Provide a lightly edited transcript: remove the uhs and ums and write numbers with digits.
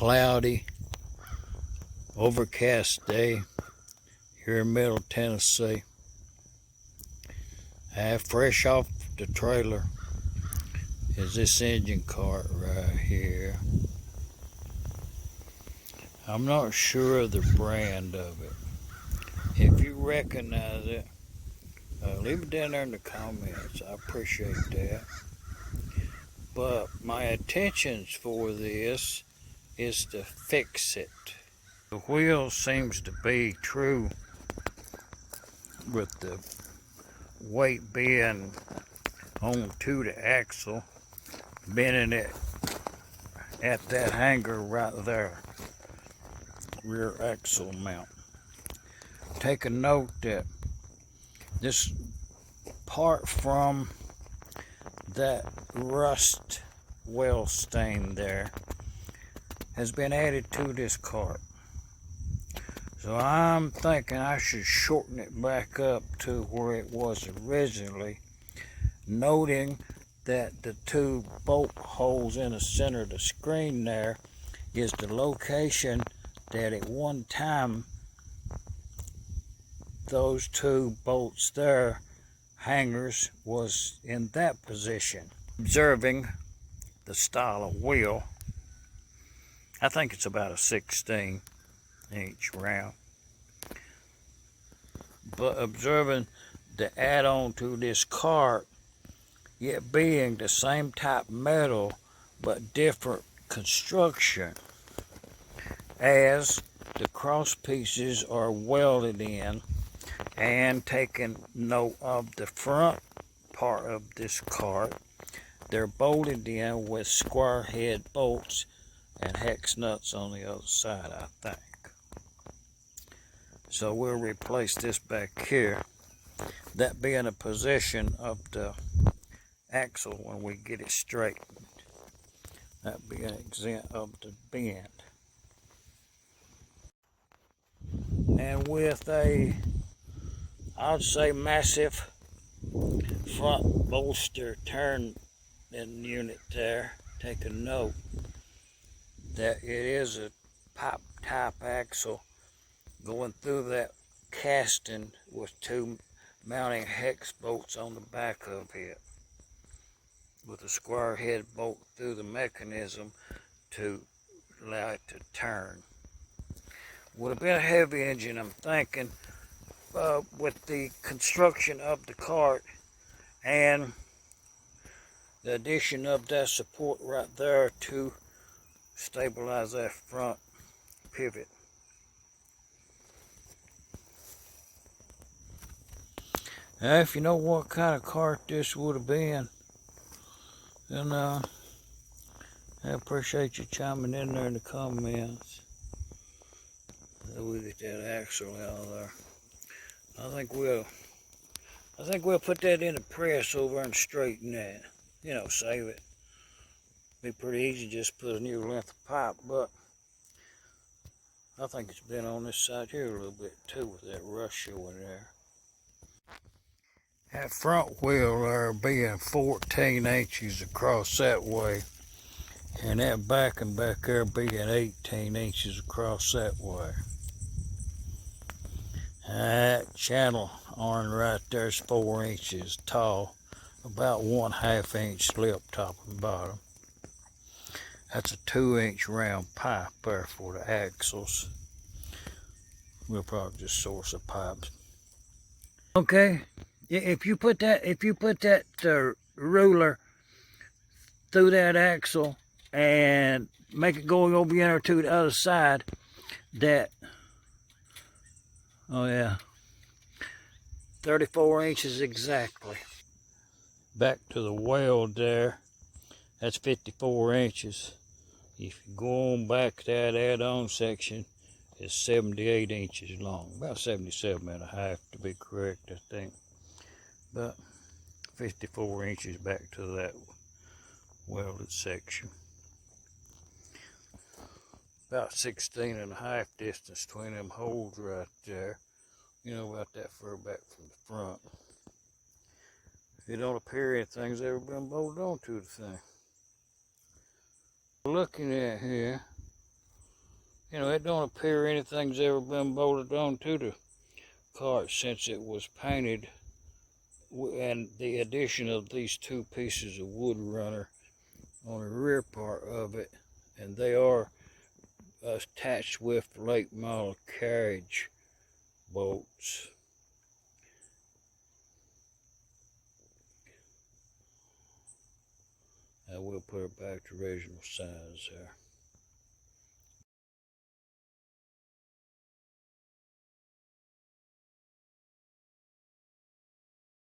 cloudy, overcast day here in Middle Tennessee. Fresh off the trailer is this engine cart right here. I'm not sure of the brand of it. If you recognize it, leave it down there in the comments. I appreciate that. But my intentions for this is to fix it. The wheel seems to be true with the weight being onto the axle, bending it at that hanger right there, rear axle mount. Take a note that this part from that rust weld stain there has been added to this cart. So I'm thinking I should shorten it back up to where it was originally, noting that the two bolt holes in the center of the screen there is the location that at one time those two bolts there, hangers, was in that position. Observing the style of wheel, I think it's about a 16-inch round. But observing the add-on to this cart, yet being the same type metal but different construction, as the cross pieces are welded in, and taking note of the front part of this cart, they're bolted in with square head bolts and hex nuts on the other side, I think. So we'll replace this back here, that being a position of the axle when we get it straightened, that being exempt of the bend. And with a, I'd say, massive front bolster turn in unit there, take a note that it is a pipe type axle going through that casting with two mounting hex bolts on the back of it, with a square head bolt through the mechanism to allow it to turn. Would have been a heavy engine, I'm thinking, with the construction of the cart and the addition of that support right there to stabilize that front pivot. Now, if you know what kind of cart this would have been, then I appreciate you chiming in there in the comments. So we get that axle out of there. I think we'll put that in the press over and straighten that. You know, save it. Be pretty easy just put a new length of pipe, but I think it's been on this side here a little bit too with that rust showing there. That front wheel there being 14 inches across that way, and that back and back there being 18 inches across that way. That channel arm right there is 4 inches tall, about 1/2 inch slip top and bottom. That's a 2-inch round pipe there for the axles. We'll probably just source the pipes. Okay, if you put that ruler through that axle and make it go over there to the other side, that, oh yeah, 34 inches exactly. Back to the weld there, that's 54 inches. If you go on back, that add-on section is 78 inches long, about 77.5 to be correct, I think. But 54 inches back to that welded section. About 16.5 distance between them holes right there. You know, about that far back from the front. It don't appear anything's ever been bolted onto the thing. Looking at here, You know, it don't appear anything's ever been bolted on to the cart since it was painted, and the addition of these two pieces of wood runner on the rear part of it, and they are attached with late model carriage bolts. I will put it back to original size there.